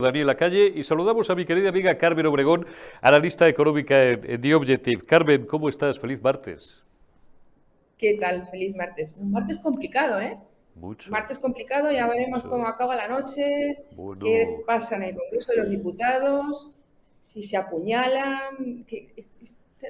Daniela Calle y saludamos a mi querida amiga Carmen Obregón, analista económica en The Objective. Carmen, ¿cómo estás? Feliz martes. ¿Qué tal? Feliz martes. Un martes complicado, ¿eh? Mucho, Martes complicado, ya veremos cómo mucho. acaba la noche, qué Bueno, pasa en el Congreso de los Diputados, si se apuñalan, que es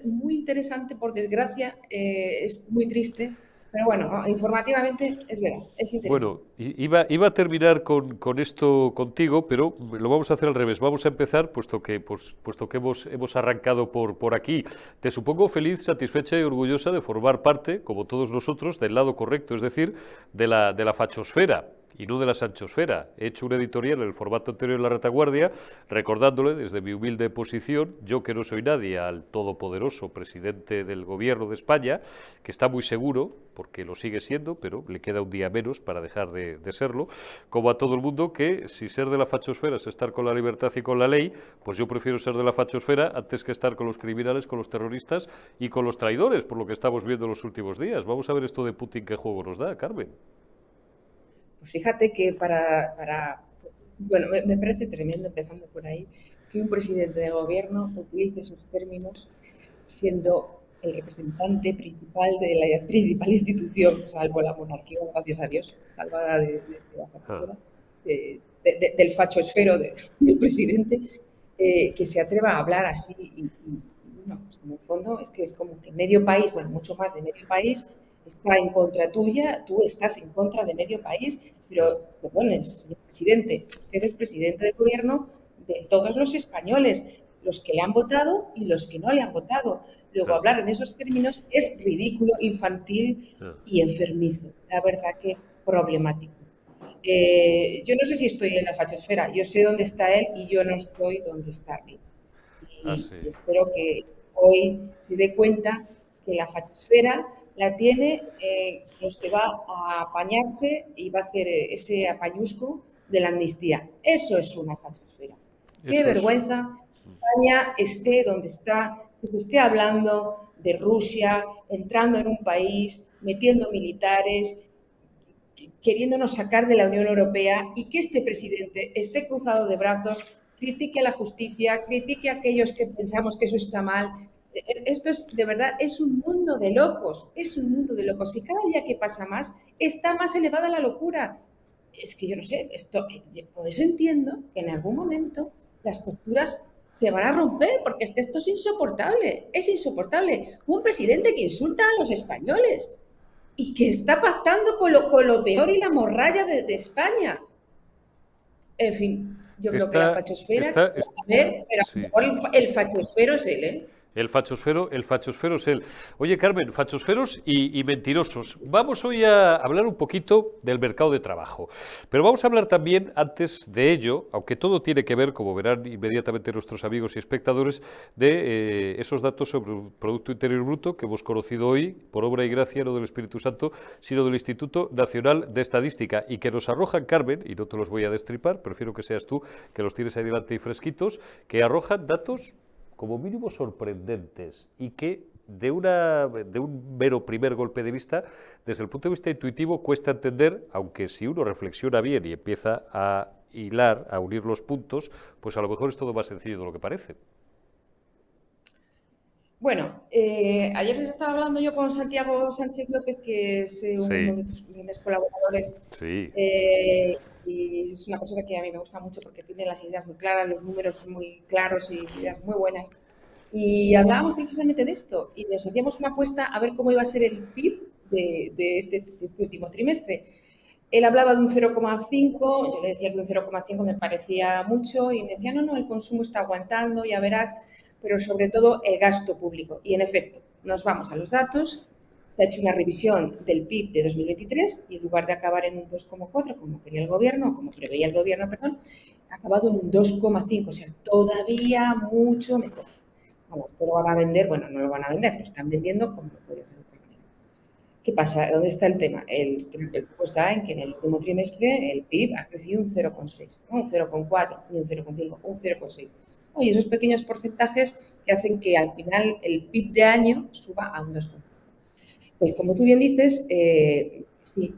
muy interesante, por desgracia, es muy triste, pero bueno, informativamente es verdad, es interesante. bueno, iba a terminar con esto contigo, pero lo vamos a hacer al revés. Vamos a empezar, puesto que hemos arrancado por aquí. Te supongo feliz, satisfecha y orgullosa de formar parte, como todos nosotros, del lado correcto, es decir, de la fachosfera y no de la sanchosfera. He hecho un editorial en el formato anterior de La Retaguardia, recordándole desde mi humilde posición, yo que no soy nadie, al todopoderoso presidente del gobierno de España, que está muy seguro, porque lo sigue siendo, pero le queda un día menos para dejar de serlo, como a todo el mundo que si ser de la fachosfera es estar con la libertad y con la ley, pues yo prefiero ser de la fachosfera antes que estar con los criminales, con los terroristas y con los traidores, por lo que estamos viendo en los últimos días. Vamos a ver esto de Putin qué juego nos da, Carmen. Pues fíjate que bueno, me parece tremendo, empezando por ahí, que un presidente de gobierno utilice esos términos siendo el representante principal de la principal institución, salvo la monarquía, gracias a Dios, salvada de la Ah, factura, del fachosfero del presidente, que se atreva a hablar así bueno, pues en el fondo es que es como que medio país, bueno, mucho más de medio país, está en contra tuya, tú estás en contra de medio país, ah, pero, perdón, señor presidente, usted es presidente del gobierno de todos los españoles, los que le han votado y los que no le han votado. Luego, ah, hablar en esos términos es ridículo, infantil ah. y enfermizo. La verdad que problemático. Yo no sé si estoy en la fachosfera, yo sé dónde está él y yo no estoy donde está él. Ah, Y sí. espero que hoy se dé cuenta que la fachosfera la tiene los que va a apañarse y va a hacer ese apañusco de la amnistía. Eso es una fachosfera. Qué Eso es. vergüenza España esté donde está, que se esté hablando de Rusia, entrando en un país, metiendo militares, queriéndonos sacar de la Unión Europea y que este presidente esté cruzado de brazos, critique a la justicia, critique a aquellos que pensamos que eso está mal. Esto es, de verdad, es un mundo de locos, es un mundo de locos. Y cada día que pasa más, está más elevada la locura. Es que yo no sé, por eso entiendo que en algún momento las costuras se van a romper, porque es que esto es insoportable. Un presidente que insulta a los españoles, y que está pactando con lo peor y la morralla de España. En fin, yo creo que la Está, fachosfera, está, a ver, pero a lo sí. mejor el fachosfero es él, ¿eh? El fachosfero es él. Oye, Carmen, fachosferos y mentirosos. Vamos hoy a hablar un poquito del mercado de trabajo. Pero vamos a hablar también, antes de ello, aunque todo tiene que ver, como verán inmediatamente nuestros amigos y espectadores, de esos datos sobre el Producto Interior Bruto que hemos conocido hoy, por obra y gracia, no del Espíritu Santo, sino del Instituto Nacional de Estadística, y que nos arrojan, Carmen, y no te los voy a destripar, prefiero que seas tú, que los tienes ahí delante y fresquitos, que arrojan datos como mínimo sorprendentes y que de un mero primer golpe de vista, desde el punto de vista intuitivo, cuesta entender, aunque si uno reflexiona bien y empieza a hilar, a unir los puntos, pues a lo mejor es todo más sencillo de lo que parece. Bueno, ayer les estaba hablando yo con Santiago Sánchez López, que es uno Sí, de tus grandes colaboradores, sí. eh, y es una persona que a mí me gusta mucho porque tiene las ideas muy claras, los números muy claros y ideas muy buenas. Y hablábamos precisamente de esto y nos hacíamos una apuesta a ver cómo iba a ser el PIB de este último trimestre. Él hablaba de un 0,5, yo le decía que un 0,5 me parecía mucho y me decía, no, no, el consumo está aguantando, ya verás, pero sobre todo el gasto público. Y en efecto, nos vamos a los datos, se ha hecho una revisión del PIB de 2023 y en lugar de acabar en un 2,4 como quería el gobierno, como preveía el gobierno, perdón, ha acabado en un 2,5, o sea, todavía mucho mejor. Vamos, ¿qué lo van a vender? Bueno, no lo van a vender, lo están vendiendo como no podría ser de otra manera. ¿Qué pasa? ¿Dónde está el tema? El tipo está en que en el último trimestre el PIB ha crecido un 0,6, no un 0,4 ni un 0,5, un 0,6. Oye, esos pequeños porcentajes que hacen que al final el PIB de año suba a un 2,5. Pues como tú bien dices, sí,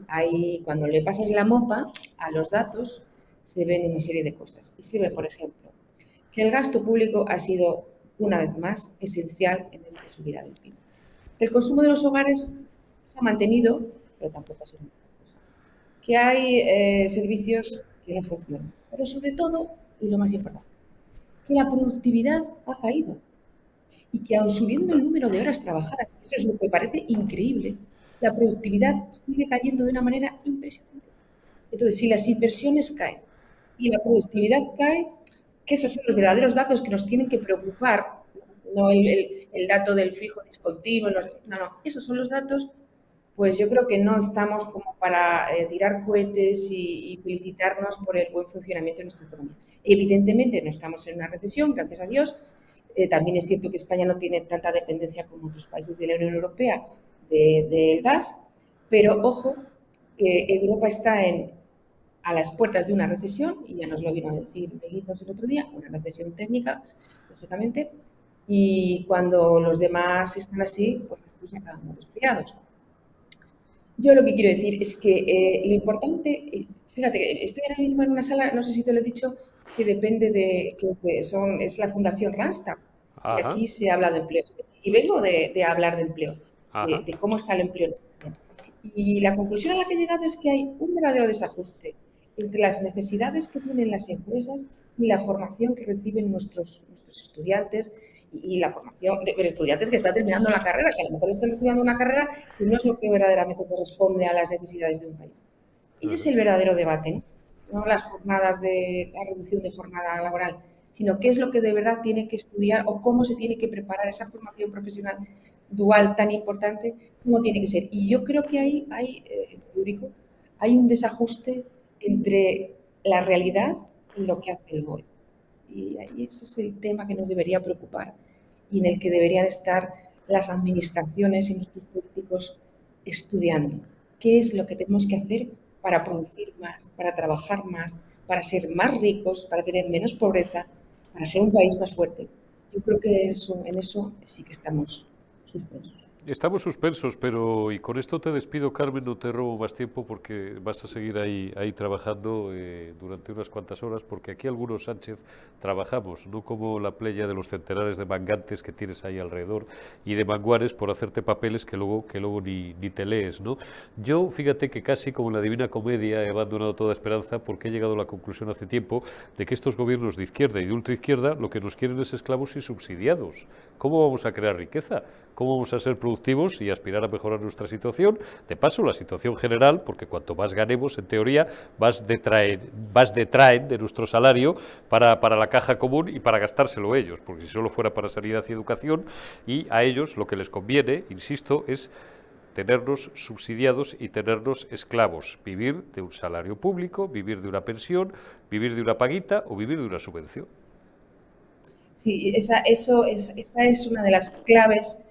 cuando le pasas la mopa a los datos, se ven una serie de cosas. Y se ve, por ejemplo, que el gasto público ha sido, una vez más, esencial en esta subida del PIB. El consumo de los hogares se ha mantenido, pero tampoco ha sido una cosa. Que hay servicios que no funcionan. Pero sobre todo, y lo más importante, que la productividad ha caído. Y que aun subiendo el número de horas trabajadas, eso es lo que parece increíble, la productividad sigue cayendo de una manera impresionante. Entonces, si las inversiones caen y la productividad cae, que esos son los verdaderos datos que nos tienen que preocupar, no el dato del fijo discontinuo, no, esos son los datos, pues yo creo que no estamos como para tirar cohetes y felicitarnos por el buen funcionamiento de nuestra economía. Evidentemente no estamos en una recesión, gracias a Dios. También es cierto que España no tiene tanta dependencia como otros países de la Unión Europea del gas, pero ojo que Europa está a las puertas de una recesión, y ya nos lo vino a decir de Guindos el otro día, una recesión técnica, lógicamente, y cuando los demás están así, pues nosotros acabamos resfriados. Yo lo que quiero decir es que lo importante, fíjate, estoy ahora mismo en una sala, no sé si te lo he dicho, que depende es la Fundación Randstad, y Ajá, aquí se habla de empleo. Y vengo de hablar de empleo, ajá. de cómo está el empleo en España. Y la conclusión a la que he llegado es que hay un verdadero desajuste entre las necesidades que tienen las empresas y la formación que reciben nuestros estudiantes y la formación de estudiantes que están terminando la carrera, que a lo mejor están estudiando una carrera que no es lo que verdaderamente corresponde a las necesidades de un país. Ese es el verdadero debate, ¿no? No las jornadas de la reducción de jornada laboral, sino qué es lo que de verdad tiene que estudiar o cómo se tiene que preparar esa formación profesional dual tan importante, cómo tiene que ser. Y yo creo que ahí teórico, hay un desajuste entre la realidad y lo que hace el BOE. Y ahí ese es el tema que nos debería preocupar y en el que deberían estar las administraciones y nuestros políticos estudiando. ¿Qué es lo que tenemos que hacer para producir más, para trabajar más, para ser más ricos, para tener menos pobreza, para ser un país más fuerte? Yo creo que en eso sí que estamos suspensos. Estamos suspensos, pero y con esto te despido, Carmen, no te robo más tiempo porque vas a seguir ahí trabajando durante unas cuantas horas, porque aquí algunos Sánchez trabajamos, no como la playa de los centenares de mangantes que tienes ahí alrededor y de manguares por hacerte papeles que luego ni te lees, ¿no? Yo, fíjate que casi como en la Divina Comedia he abandonado toda esperanza porque he llegado a la conclusión hace tiempo de que estos gobiernos de izquierda y de ultraizquierda lo que nos quieren es esclavos y subsidiados. ¿Cómo vamos a crear riqueza? ¿Cómo vamos a ser productivos y aspirar a mejorar nuestra situación? De paso, la situación general, porque cuanto más ganemos, en teoría, vas detraen de nuestro salario para la caja común y para gastárselo ellos, porque si solo fuera para sanidad y educación, y a ellos lo que les conviene, insisto, es tenernos subsidiados y tenernos esclavos, vivir de un salario público, vivir de una pensión, vivir de una paguita o vivir de una subvención. Sí, esa es una de las claves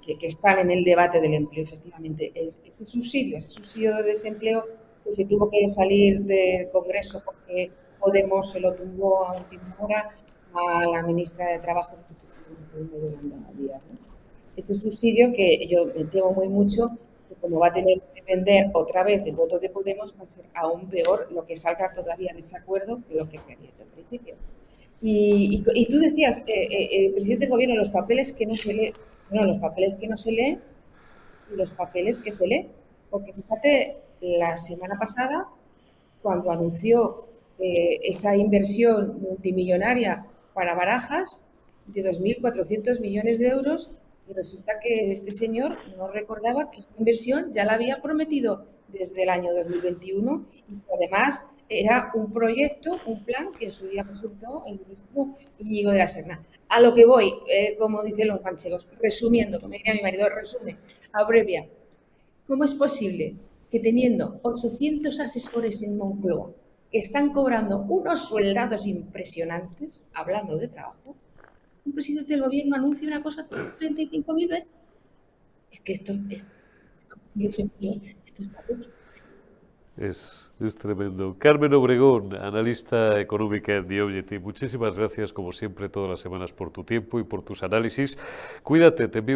que están en el debate del empleo, efectivamente. Ese subsidio de desempleo que se tuvo que salir del Congreso porque Podemos se lo tumbó a última hora a la ministra de Trabajo, Yolanda Díaz, ¿no? Ese subsidio que yo me temo muy mucho que como va a tener que depender otra vez del voto de Podemos, va a ser aún peor lo que salga todavía de ese acuerdo que lo que se había hecho al principio. Y tú decías, el presidente del gobierno, los papeles que no se leen, bueno, los papeles que no se leen y los papeles que se leen. Porque fíjate, la semana pasada, cuando anunció esa inversión multimillonaria para Barajas de 2.400 millones de euros, y resulta que este señor no recordaba que esta inversión ya la había prometido desde el año 2021 y que además era un proyecto, un plan que en su día presentó el ministro Íñigo de la Serna. A lo que voy, como dicen los manchegos, resumiendo, como diría mi marido, resume, abrevia. ¿Cómo es posible que teniendo 800 asesores en Moncloa que están cobrando unos sueldados impresionantes, hablando de trabajo, un presidente del gobierno anuncia una cosa 35.000 veces? Es que esto es, como digo siempre, esto es patético. Es tremendo. Carmen Obregón, analista económica en The Objective, muchísimas gracias como siempre todas las semanas por tu tiempo y por tus análisis. Cuídate, te envío